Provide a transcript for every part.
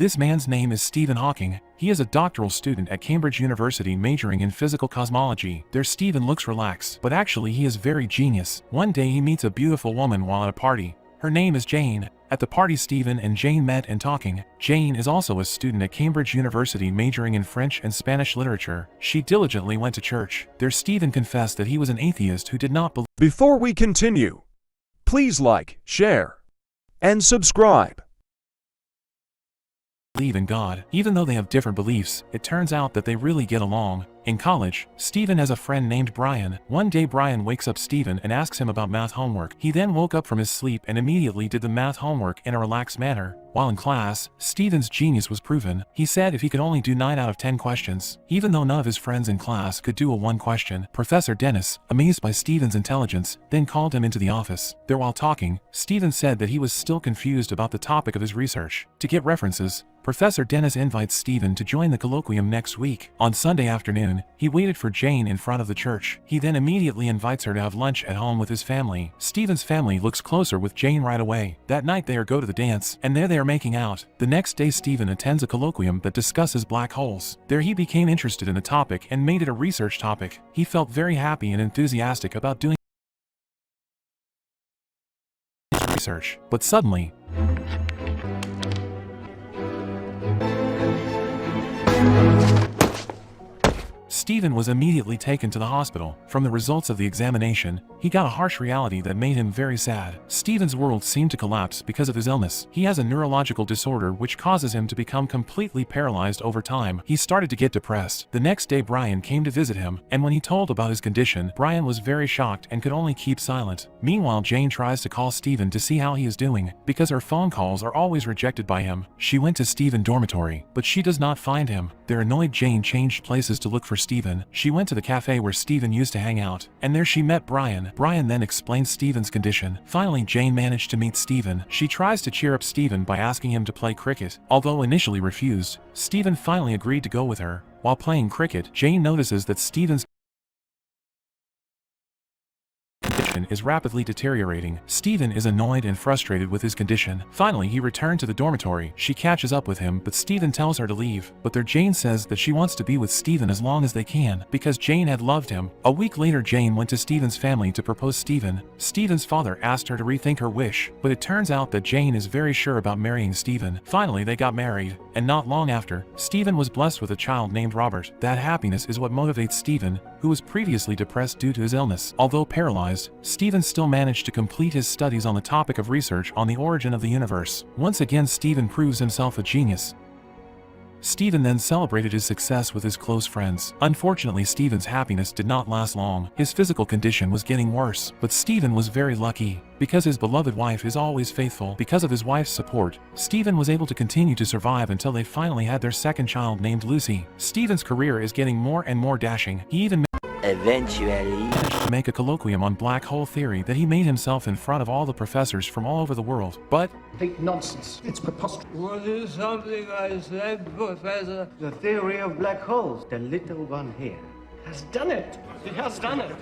This man's name is Stephen Hawking. He is a doctoral student at Cambridge University majoring in physical cosmology. There Stephen looks relaxed, but actually he is very genius. One day he meets a beautiful woman while at a party. Her name is Jane. At the party Stephen and Jane met and talking. Jane is also a student at Cambridge University majoring in French and Spanish literature. She diligently went to church. There Stephen confessed that he was an atheist who did not believe. Before we continue, please like, share, and subscribe. Believe in God. Even though they have different beliefs, it turns out that they really get along. In college, Stephen has a friend named Brian. One day Brian wakes up Stephen and asks him about math homework. He then woke up from his sleep and immediately did the math homework in a relaxed manner. While in class, Stephen's genius was proven. He said if he could only do 9 out of 10 questions, even though none of his friends in class could do a 1 question. Professor Dennis, amazed by Stephen's intelligence, then called him into the office. There while talking, Stephen said that he was still confused about the topic of his research. To get references, Professor Dennis invites Stephen to join the colloquium next week. On Sunday afternoon, he waited for Jane in front of the church. He then immediately invites her to have lunch at home with his family. Stephen's family looks closer with Jane right away. That night they go to the dance, and there they are making out. The next day Stephen attends a colloquium that discusses black holes. There he became interested in the topic and made it a research topic. He felt very happy and enthusiastic about doing research. But suddenly, Stephen was immediately taken to the hospital. From the results of the examination, he got a harsh reality that made him very sad. Stephen's world seemed to collapse because of his illness. He has a neurological disorder which causes him to become completely paralyzed over time. He started to get depressed. The next day Brian came to visit him, and when he told about his condition, Brian was very shocked and could only keep silent. Meanwhile, Jane tries to call Stephen to see how he is doing. Because her phone calls are always rejected by him, she went to Stephen's dormitory, but she does not find him. Their annoyed Jane changed places to look for Stephen. She went to the cafe where Stephen used to hang out, and there she met Brian. Brian then explained Stephen's condition. Finally, Jane managed to meet Stephen. She tries to cheer up Stephen by asking him to play cricket. Although initially refused, Stephen finally agreed to go with her. While playing cricket, Jane notices that Stephen's condition is rapidly deteriorating. Stephen is annoyed and frustrated with his condition. Finally, he returned to the dormitory. She catches up with him, but Stephen tells her to leave. But there Jane says that she wants to be with Stephen as long as they can, because Jane had loved him. A week later, Jane went to Stephen's family to propose Stephen. Stephen's father asked her to rethink her wish, but it turns out that Jane is very sure about marrying Stephen. Finally, they got married, and not long after, Stephen was blessed with a child named Robert. That happiness is what motivates Stephen, who was previously depressed due to his illness. Although paralyzed, Stephen still managed to complete his studies on the topic of research on the origin of the universe. Once again, Stephen proves himself a genius. Stephen then celebrated his success with his close friends. Unfortunately, Stephen's happiness did not last long. His physical condition was getting worse, but Stephen was very lucky. Because his beloved wife is always faithful, because of his wife's support, Stephen was able to continue to survive until they finally had their second child named Lucy. Stephen's career is getting more and more dashing. He even eventually make a colloquium on black hole theory that he made himself in front of all the professors from all over the world. But complete nonsense. It's preposterous. Was it something I said, Professor? The theory of black holes. The little one here has done it. He has done it.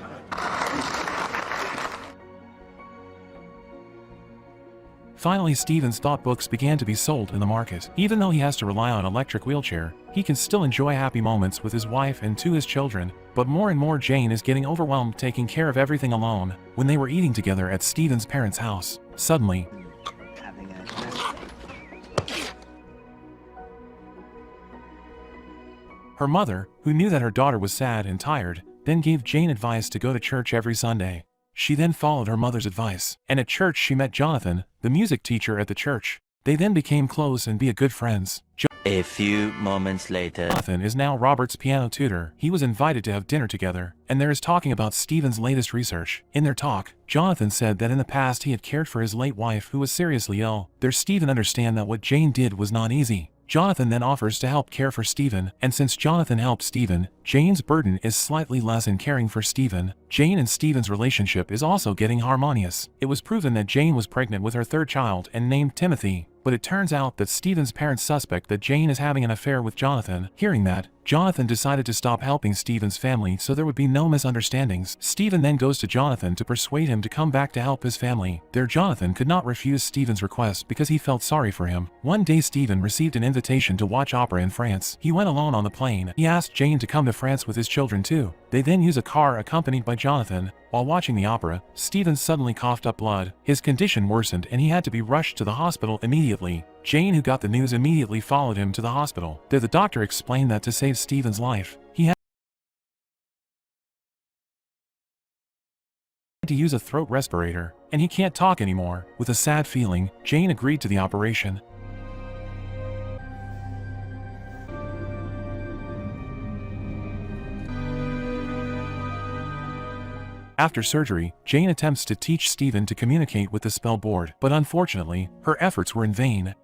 finally, Stephen's thought books began to be sold in the market. Even though he has to rely on an electric wheelchair, he can still enjoy happy moments with his wife and his children. But more and more, Jane is getting overwhelmed taking care of everything alone. When they were eating together at Stephen's parents' house, suddenly, her mother, who knew that her daughter was sad and tired, then gave Jane advice to go to church every Sunday. She then followed her mother's advice, and at church she met Jonathan, the music teacher at the church. They then became close and be good friends. A few moments later, Jonathan is now Robert's piano tutor. He was invited to have dinner together, and there is talking about Stephen's latest research. In their talk, Jonathan said that in the past he had cared for his late wife who was seriously ill. There Stephen understand that what Jane did was not easy. Jonathan then offers to help care for Stephen, and since Jonathan helped Stephen, Jane's burden is slightly less in caring for Stephen. Jane and Stephen's relationship is also getting harmonious. It was proven that Jane was pregnant with her third child and named Timothy. But it turns out that Stephen's parents suspect that Jane is having an affair with Jonathan. Hearing that, Jonathan decided to stop helping Stephen's family so there would be no misunderstandings. Stephen then goes to Jonathan to persuade him to come back to help his family. There Jonathan could not refuse Stephen's request because he felt sorry for him. One day Stephen received an invitation to watch opera in France. He went alone on the plane. He asked Jane to come to France with his children too. They then use a car accompanied by Jonathan. While watching the opera, Stephen suddenly coughed up blood. His condition worsened and he had to be rushed to the hospital immediately. Jane, who got the news, immediately followed him to the hospital. There the doctor explained that to save Stephen's life, he had to use a throat respirator, and he can't talk anymore. With a sad feeling, Jane agreed to the operation. After surgery, Jane attempts to teach Stephen to communicate with the spell board, but unfortunately, her efforts were in vain.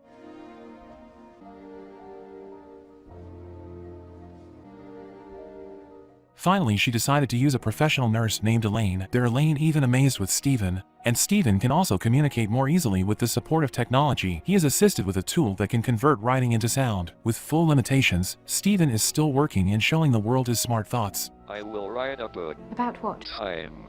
Finally, she decided to use a professional nurse named Elaine. There Elaine even amazed with Stephen, and Stephen can also communicate more easily with the support of technology. He is assisted with a tool that can convert writing into sound. With full limitations, Stephen is still working and showing the world his smart thoughts. I will write a book. About what? Time.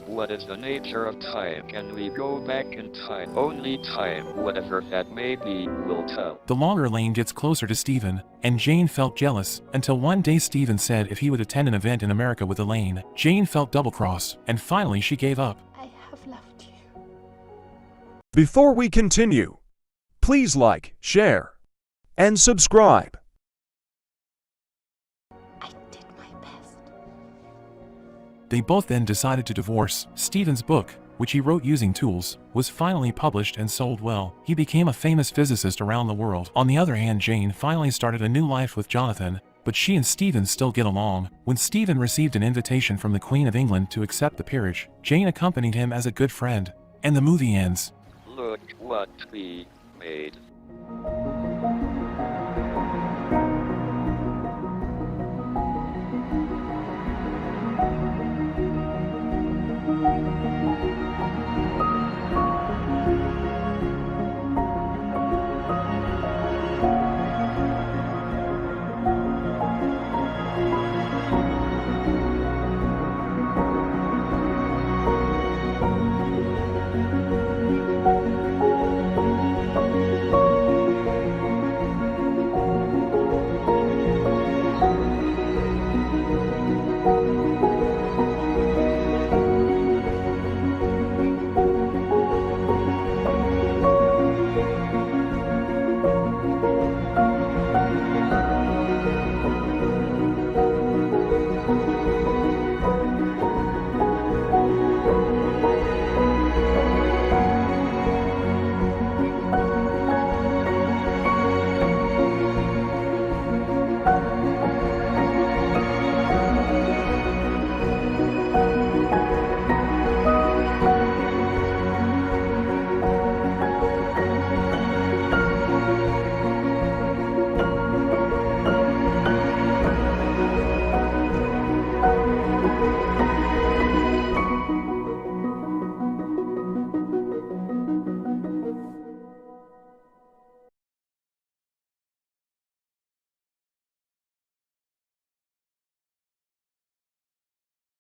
What is the nature of time? Can we go back in time? Only time, whatever that may be, will tell. The longer Elaine gets closer to Stephen, and Jane felt jealous, until one day Stephen said if he would attend an event in America with Elaine. Jane felt double-crossed, and finally she gave up. I have left you. Before we continue, please like, share, and subscribe. I did my best. They both then decided to divorce. Stephen's book, which he wrote using tools, was finally published and sold well. He became a famous physicist around the world. On the other hand, Jane finally started a new life with Jonathan, but she and Stephen still get along. When Stephen received an invitation from the Queen of England to accept the peerage, Jane accompanied him as a good friend. And the movie ends. Look what we made.